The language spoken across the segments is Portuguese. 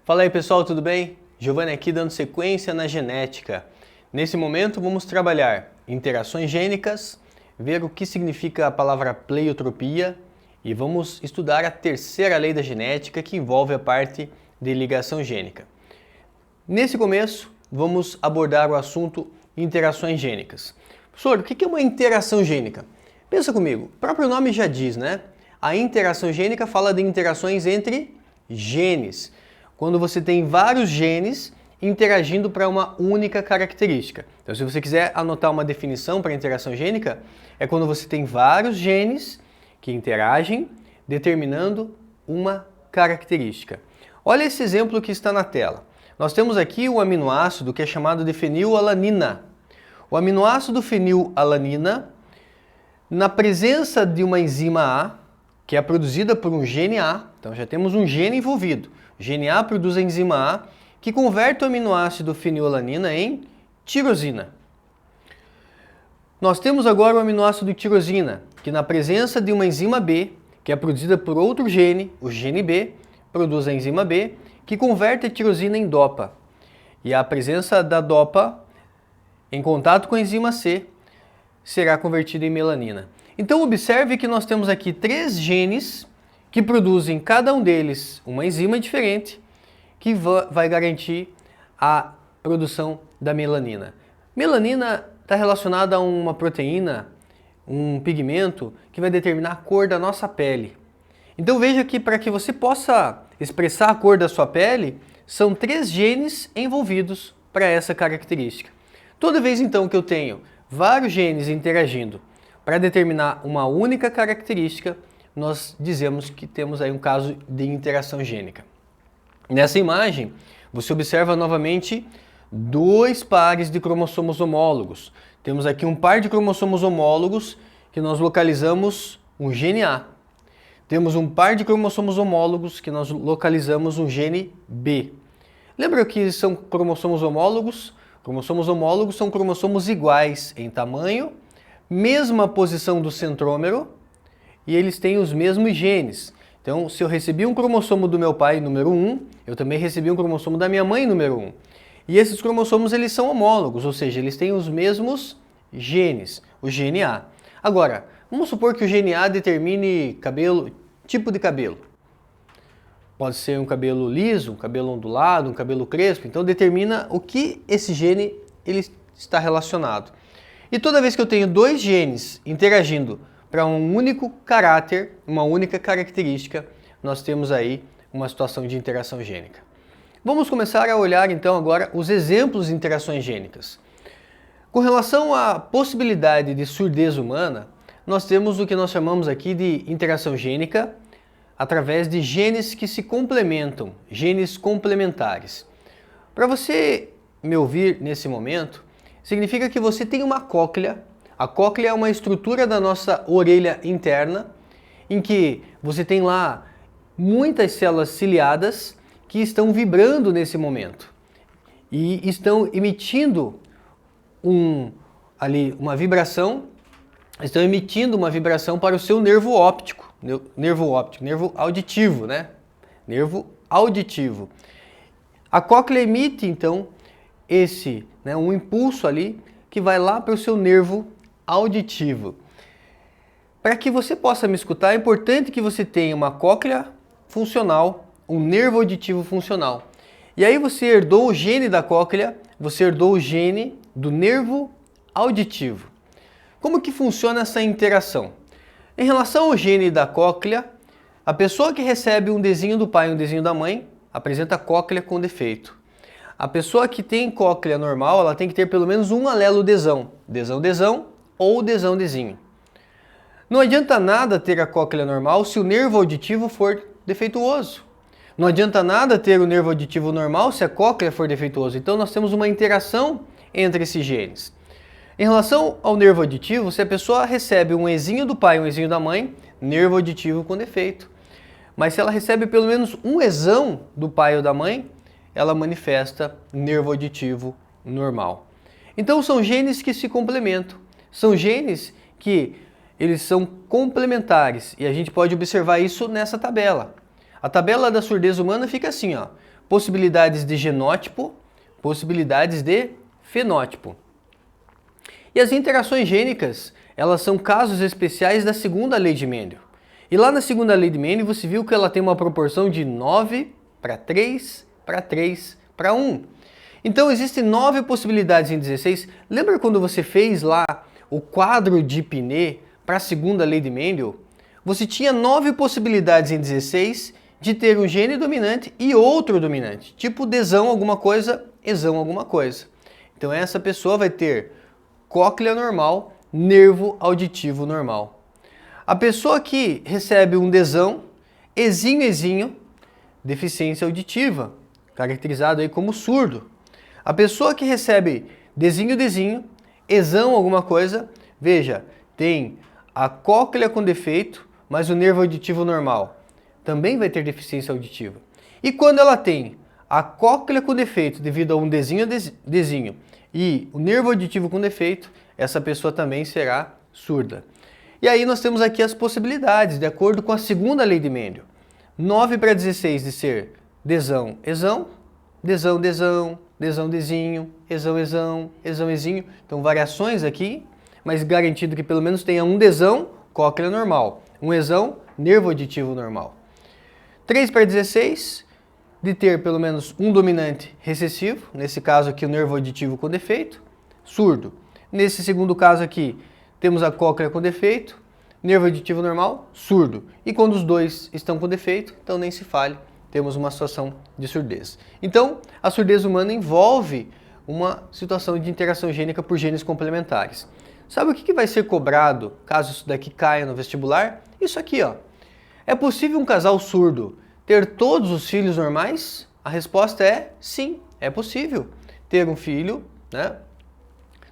Fala aí pessoal, tudo bem? Giovanni aqui dando sequência na genética. Nesse momento vamos trabalhar interações gênicas, ver o que significa a palavra pleiotropia e vamos estudar a terceira lei da genética que envolve a parte de ligação gênica. Nesse começo vamos abordar o assunto interações gênicas. Professor, o que é uma interação gênica? Pensa comigo, o próprio nome já diz, né? A interação gênica fala de interações entre genes. Quando você tem vários genes interagindo para uma única característica. Então, se você quiser anotar uma definição para interação gênica, é quando você tem vários genes que interagem determinando uma característica. Olha esse exemplo que está na tela. Nós temos aqui o aminoácido que é chamado de fenilalanina. O aminoácido fenilalanina, na presença de uma enzima A, que é produzida por um gene A, então já temos um gene envolvido. O gene A produz a enzima A, que converte o aminoácido fenilalanina em tirosina. Nós temos agora o aminoácido tirosina, que na presença de uma enzima B, que é produzida por outro gene, o gene B, produz a enzima B, que converte a tirosina em dopa. E a presença da dopa em contato com a enzima C será convertida em melanina. Então observe que nós temos aqui três genes que produzem cada um deles uma enzima diferente que vai garantir a produção da melanina. Melanina está relacionada a uma proteína, um pigmento que vai determinar a cor da nossa pele. Então veja que para que você possa expressar a cor da sua pele, são três genes envolvidos para essa característica. Toda vez então que eu tenho vários genes interagindo para determinar uma única característica, nós dizemos que temos aí um caso de interação gênica. Nessa imagem, você observa novamente dois pares de cromossomos homólogos. Temos aqui um par de cromossomos homólogos que nós localizamos um gene A. Temos um par de cromossomos homólogos que nós localizamos um gene B. Lembra que são cromossomos homólogos? Cromossomos homólogos são cromossomos iguais em tamanho, mesma posição do centrômero e eles têm os mesmos genes. Então, se eu recebi um cromossomo do meu pai número 1, eu também recebi um cromossomo da minha mãe número 1. E esses cromossomos eles são homólogos, ou seja, eles têm os mesmos genes, o gene A. Agora, vamos supor que o gene A determine tipo de cabelo. Pode ser um cabelo liso, um cabelo ondulado, um cabelo crespo. Então determina o que esse gene ele está relacionado. E toda vez que eu tenho dois genes interagindo para um único caráter, uma única característica, nós temos aí uma situação de interação gênica. Vamos começar a olhar então agora os exemplos de interações gênicas. Com relação à possibilidade de surdez humana, nós temos o que nós chamamos aqui de interação gênica através de genes que se complementam, genes complementares. Para você me ouvir nesse momento, significa que você tem uma cóclea. A cóclea é uma estrutura da nossa orelha interna, em que você tem lá muitas células ciliadas que estão vibrando nesse momento e estão emitindo uma vibração, para o seu nervo óptico, nervo auditivo, né? Nervo auditivo. A cóclea emite então um impulso ali que vai lá para o seu nervo auditivo. Para que você possa me escutar, é importante que você tenha uma cóclea funcional, um nervo auditivo funcional. E aí você herdou o gene da cóclea, você herdou o gene do nervo auditivo. Como que funciona essa interação? Em relação ao gene da cóclea, a pessoa que recebe um desenho do pai e um desenho da mãe apresenta cóclea com defeito. A pessoa que tem cóclea normal, ela tem que ter pelo menos um alelo desão, desão ou desão-desinho. Não adianta nada ter a cóclea normal se o nervo auditivo for defeituoso. Não adianta nada ter o nervo auditivo normal se a cóclea for defeituosa. Então nós temos uma interação entre esses genes. Em relação ao nervo auditivo, se a pessoa recebe um ezinho do pai e um ezinho da mãe, nervo auditivo com defeito. Mas se ela recebe pelo menos um ezão do pai ou da mãe, ela manifesta nervo auditivo normal. Então são genes que se complementam. São genes que eles são complementares e a gente pode observar isso nessa tabela. A tabela da surdez humana fica assim, ó. possibilidades de genótipo, possibilidades de fenótipo. E as interações gênicas, elas são casos especiais da segunda lei de Mendel. E lá na segunda lei de Mendel você viu que ela tem uma proporção de 9 para 3 para 3 para 1. Então existem 9 possibilidades em 16. Lembra quando você fez lá o quadro de Pinet para a segunda lei de Mendel? Você tinha 9 possibilidades em 16 de ter um gene dominante e outro dominante, tipo desão alguma coisa, exão alguma coisa. Então essa pessoa vai ter cóclea normal, nervo auditivo normal. A pessoa que recebe um desão, exinho, deficiência auditiva, caracterizado aí como surdo. A pessoa que recebe desinho, exão alguma coisa, veja, tem a cóclea com defeito, mas o nervo auditivo normal, também vai ter deficiência auditiva. E quando ela tem a cóclea com defeito devido a um desinho e o nervo auditivo com defeito, essa pessoa também será surda. E aí nós temos aqui as possibilidades, de acordo com a segunda lei de Mendel. 9 para 16 de ser desão, exão, desão, desinho, exão, exinho. Então variações aqui, mas garantido que pelo menos tenha um desão, cóclea normal. Um exão, nervo auditivo normal. 3 para 16, de ter pelo menos um dominante recessivo, nesse caso aqui o nervo auditivo com defeito, surdo. Nesse segundo caso aqui, temos a cóclea com defeito, nervo auditivo normal, surdo. E quando os dois estão com defeito, então nem se fale, temos uma situação de surdez. Então, a surdez humana envolve uma situação de interação gênica por genes complementares. Sabe o que vai ser cobrado caso isso daqui caia no vestibular? Isso aqui, ó. É possível um casal surdo ter todos os filhos normais? A resposta é sim, é possível ter um filho, né,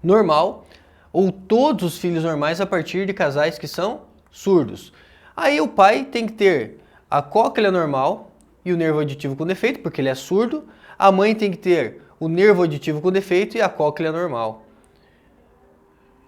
normal ou todos os filhos normais a partir de casais que são surdos. Aí o pai tem que ter a cóclea normal e o nervo auditivo com defeito, porque ele é surdo. A mãe tem que ter o nervo auditivo com defeito e a cóclea normal.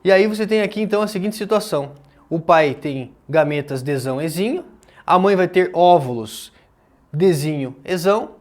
E aí você tem aqui então a seguinte situação. O pai tem gametas desão, exinho. A mãe vai ter óvulos desinho, exão.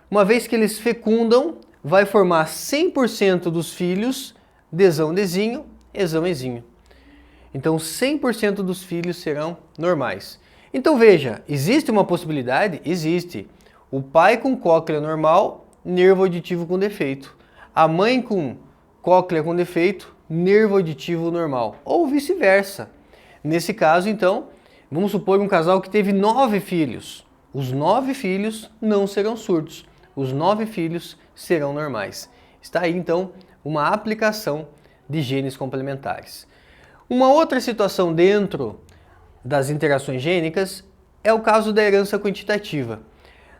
Uma vez que eles fecundam, vai formar 100% dos filhos desão, desinho, exão, exinho. Então 100% dos filhos serão normais. Então veja, existe uma possibilidade? Existe. O pai com cóclea normal, nervo auditivo com defeito. A mãe com cóclea com defeito, nervo auditivo normal. Ou vice-versa. Nesse caso, então, vamos supor um casal que teve 9 filhos. Os 9 filhos não serão surdos. Os 9 filhos serão normais. Está aí, então, uma aplicação de genes complementares. Uma outra situação dentro das interações gênicas é o caso da herança quantitativa.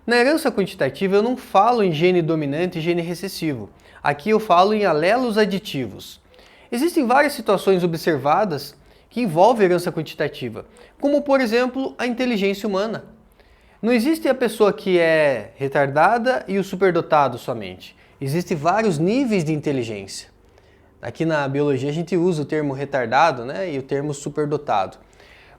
Na herança quantitativa eu não falo em gene dominante e gene recessivo. Aqui eu falo em alelos aditivos. Existem várias situações observadas que envolvem herança quantitativa, como por exemplo a inteligência humana. Não existe a pessoa que é retardada e o superdotado somente. Existem vários níveis de inteligência. Aqui na biologia a gente usa o termo retardado, né, e o termo superdotado.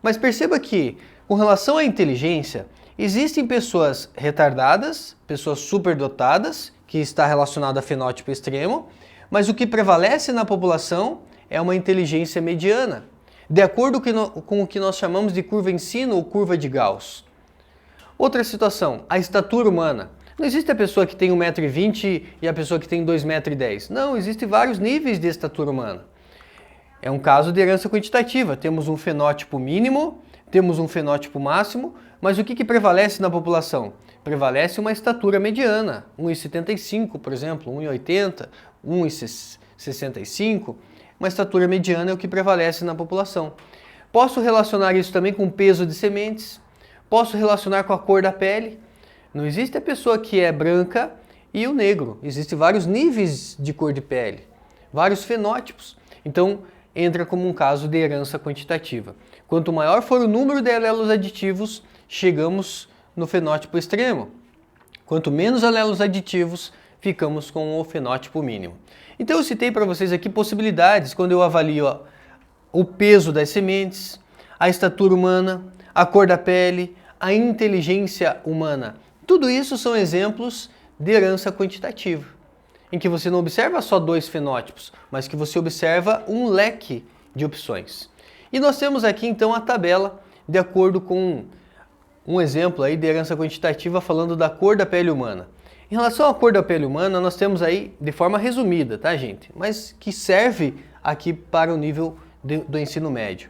Mas perceba que, com relação à inteligência, existem pessoas retardadas, pessoas superdotadas, que está relacionado a fenótipo extremo, mas o que prevalece na população é uma inteligência mediana, de acordo com o que nós chamamos de curva ensino ou curva de Gauss. Outra situação, a estatura humana. Não existe a pessoa que tem 1,20 m e a pessoa que tem 2,10 m. Não, existem vários níveis de estatura humana. É um caso de herança quantitativa. Temos um fenótipo mínimo, temos um fenótipo máximo, mas o que prevalece na população? Prevalece uma estatura mediana, 1,75 m, por exemplo, 1,80 m, 1,65 m. Uma estatura mediana é o que prevalece na população. Posso relacionar isso também com o peso de sementes, posso relacionar com a cor da pele. Não existe a pessoa que é branca e o negro. Existem vários níveis de cor de pele, vários fenótipos. Então, entra como um caso de herança quantitativa. Quanto maior for o número de alelos aditivos, chegamos no fenótipo extremo. Quanto menos alelos aditivos, ficamos com o fenótipo mínimo. Então, eu citei para vocês aqui possibilidades quando eu avalio o peso das sementes, a estatura humana, a cor da pele, a inteligência humana. Tudo isso são exemplos de herança quantitativa, em que você não observa só dois fenótipos, mas que você observa um leque de opções. E nós temos aqui então a tabela de acordo com um exemplo aí de herança quantitativa falando da cor da pele humana. Em relação à cor da pele humana, nós temos aí de forma resumida, tá, gente? Mas que serve aqui para o nível do ensino médio.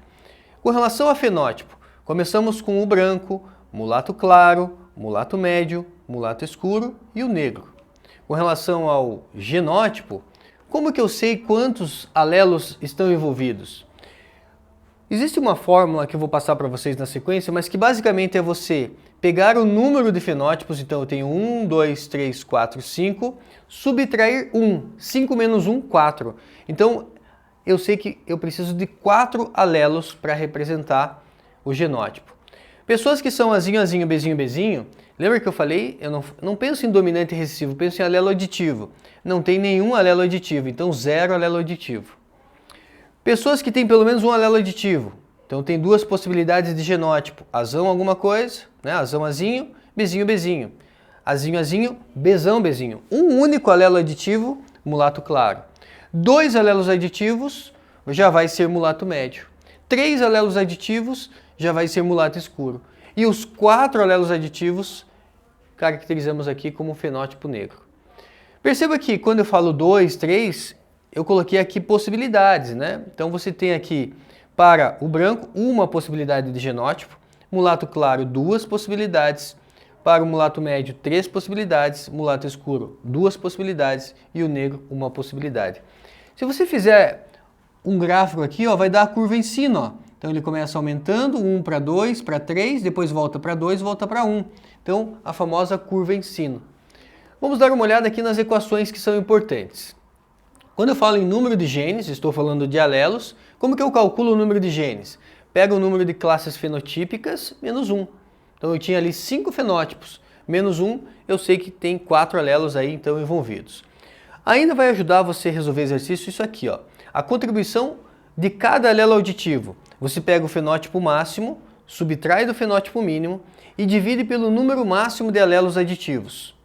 Com relação a fenótipo, começamos com o branco, mulato claro, mulato médio, mulato escuro e o negro. Com relação ao genótipo, como que eu sei quantos alelos estão envolvidos? Existe uma fórmula que eu vou passar para vocês na sequência, mas que basicamente é você pegar o número de fenótipos, então eu tenho 1, 2, 3, 4, 5, subtrair 1, 5 menos 1, 4. Então eu sei que eu preciso de 4 alelos para representar o genótipo. Pessoas que são azinho, azinho, bezinho, bezinho, lembra que eu falei? Eu não penso em dominante recessivo, penso em alelo aditivo. Não tem nenhum alelo aditivo, então 0 alelo aditivo. Pessoas que têm pelo menos um alelo aditivo, então tem duas possibilidades de genótipo, azão alguma coisa, né? Azão azinho, bezinho bezinho, azinho azinho, bezão bezinho. Um único alelo aditivo, mulato claro. 2 alelos aditivos, já vai ser mulato médio. 3 alelos aditivos, já vai ser mulato escuro. E os 4 alelos aditivos, caracterizamos aqui como fenótipo negro. Perceba que quando eu falo 2, 3, eu coloquei aqui possibilidades, né? Então você tem aqui para o branco uma possibilidade de genótipo, mulato claro 2 possibilidades, para o mulato médio 3 possibilidades, mulato escuro 2 possibilidades e o negro uma possibilidade. Se você fizer um gráfico aqui, ó, vai dar a curva em sino, ó. Então ele começa aumentando, 1 para 2, para 3, depois volta para 2, volta para 1. Então a famosa curva em sino. Vamos dar uma olhada aqui nas equações que são importantes. Quando eu falo em número de genes, estou falando de alelos, como que eu calculo o número de genes? Pego o número de classes fenotípicas menos 1. Então eu tinha ali 5 fenótipos, menos 1, eu sei que tem 4 alelos aí então envolvidos. Ainda vai ajudar você a resolver exercício isso aqui, ó. A contribuição de cada alelo auditivo. Você pega o fenótipo máximo, subtrai do fenótipo mínimo e divide pelo número máximo de alelos aditivos.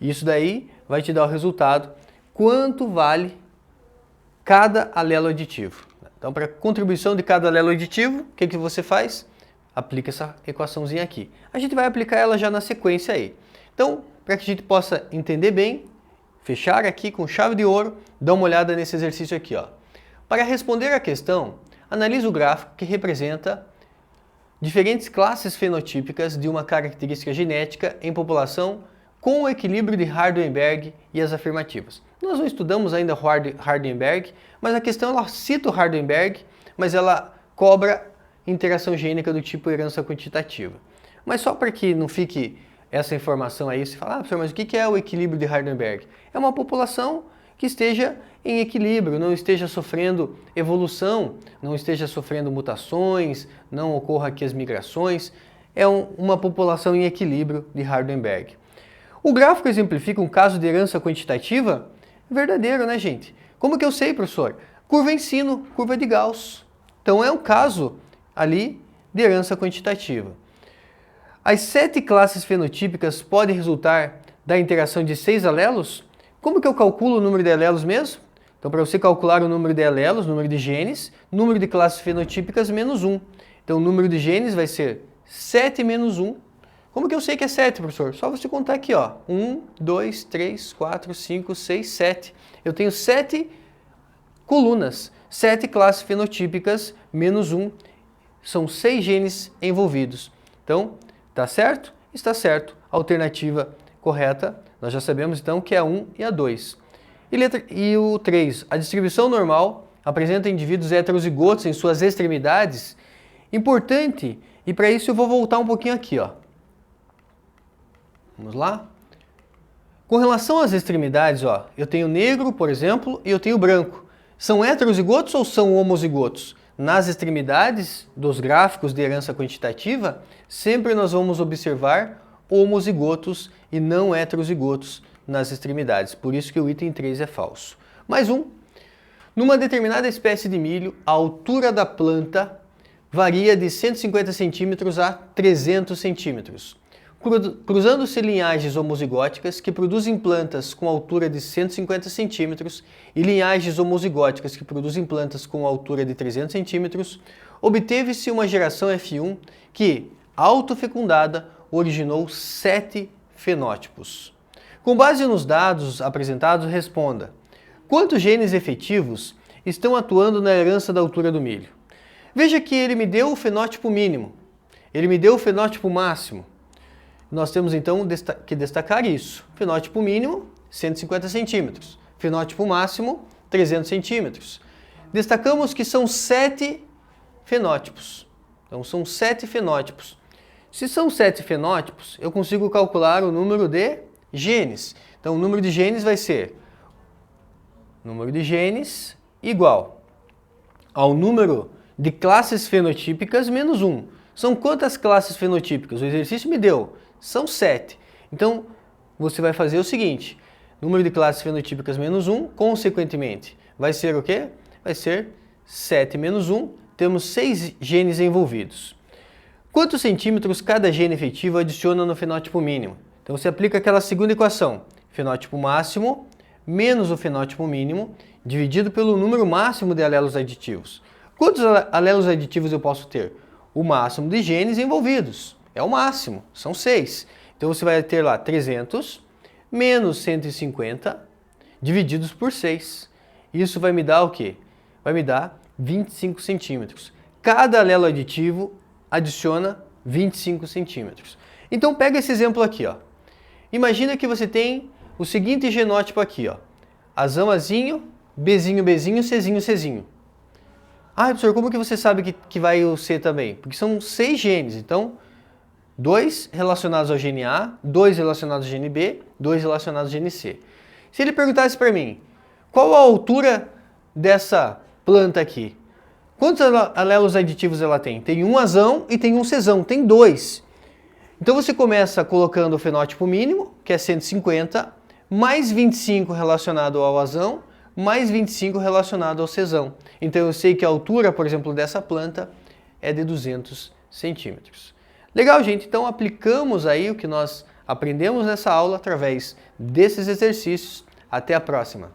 Isso daí vai te dar o resultado quanto vale cada alelo aditivo. Então, para a contribuição de cada alelo aditivo, o que você faz? Aplica essa equaçãozinha aqui. A gente vai aplicar ela já na sequência aí. Então, para que a gente possa entender bem, fechar aqui com chave de ouro, dá uma olhada nesse exercício aqui, ó. Para responder a questão, analise o gráfico que representa diferentes classes fenotípicas de uma característica genética em população com o equilíbrio de Hardenberg e as afirmativas. Nós não estudamos ainda Hardenberg, mas a questão ela cita o Hardenberg, mas ela cobra interação gênica do tipo herança quantitativa. Mas só para que não fique essa informação aí, você fala, professor, mas o que é o equilíbrio de Hardenberg? É uma população que esteja em equilíbrio, não esteja sofrendo evolução, não esteja sofrendo mutações, não ocorra aqui as migrações, é uma população em equilíbrio de Hardenberg. O gráfico exemplifica um caso de herança quantitativa verdadeiro, né, gente? Como que eu sei, professor? Curva em sino, curva de Gauss. Então é um caso ali de herança quantitativa. As 7 classes fenotípicas podem resultar da interação de 6 alelos? Como que eu calculo o número de alelos mesmo? Então, para você calcular o número de alelos, número de genes, número de classes fenotípicas menos 1. Então, o número de genes vai ser 7 menos 1. Como que eu sei que é 7, professor? Só você contar aqui, ó. 1, 2, 3, 4, 5, 6, 7. Eu tenho 7 colunas, 7 classes fenotípicas menos 1. São 6 genes envolvidos. Então, tá certo? Está certo. A alternativa correta, nós já sabemos então que é a 1 e a 2. E o 3, a distribuição normal apresenta indivíduos heterozigotos em suas extremidades. Importante, e para isso eu vou voltar um pouquinho aqui, ó. Vamos lá? Com relação às extremidades, ó, eu tenho negro, por exemplo, e eu tenho branco. São heterozigotos ou são homozigotos? Nas extremidades dos gráficos de herança quantitativa, sempre nós vamos observar homozigotos e não heterozigotos nas extremidades. Por isso que o item 3 é falso. Mais um. Numa determinada espécie de milho, a altura da planta varia de 150 centímetros a 300 centímetros. cruzando-se linhagens homozigóticas que produzem plantas com altura de 150 centímetros e linhagens homozigóticas que produzem plantas com altura de 300 centímetros, obteve-se uma geração F1 que, autofecundada, originou 7 fenótipos. Com base nos dados apresentados, responda: quantos genes efetivos estão atuando na herança da altura do milho? Veja que ele me deu o fenótipo mínimo, ele me deu o fenótipo máximo. Nós temos então que destacar isso. Fenótipo mínimo, 150 centímetros. Fenótipo máximo, 300 centímetros. Destacamos que são 7 fenótipos. Então são 7 fenótipos. Se são 7 fenótipos, eu consigo calcular o número de genes. Então o número de genes vai ser número de genes igual ao número de classes fenotípicas menos 1. São quantas classes fenotípicas? O exercício me deu. São 7. Então, você vai fazer o seguinte. Número de classes fenotípicas menos 1, consequentemente, vai ser o quê? Vai ser 7 menos 1. Temos 6 genes envolvidos. Quantos centímetros cada gene efetivo adiciona no fenótipo mínimo? Então, você aplica aquela segunda equação. Fenótipo máximo menos o fenótipo mínimo, dividido pelo número máximo de alelos aditivos. Quantos alelos aditivos eu posso ter? O máximo de genes envolvidos. É o máximo, são 6. Então você vai ter lá 300 menos 150 divididos por 6. Isso vai me dar o quê? Vai me dar 25 centímetros. Cada alelo aditivo adiciona 25 centímetros. Então pega esse exemplo aqui, ó. Imagina que você tem o seguinte genótipo aqui, ó. Azão, Azinho, Bzinho, Bzinho, Czinho, Czinho. Ah, professor, como que você sabe que vai o C também? Porque são 6 genes, então 2 relacionados ao gene A, 2 relacionados ao gene B, 2 relacionados ao gene C. Se ele perguntasse para mim, qual a altura dessa planta aqui? Quantos alelos aditivos ela tem? Tem um azão e tem um Czão, tem 2. Então você começa colocando o fenótipo mínimo, que é 150, mais 25 relacionado ao azão, mais 25 relacionado ao Czão. Então eu sei que a altura, por exemplo, dessa planta é de 200 centímetros. Legal, gente? Então aplicamos aí o que nós aprendemos nessa aula através desses exercícios. Até a próxima!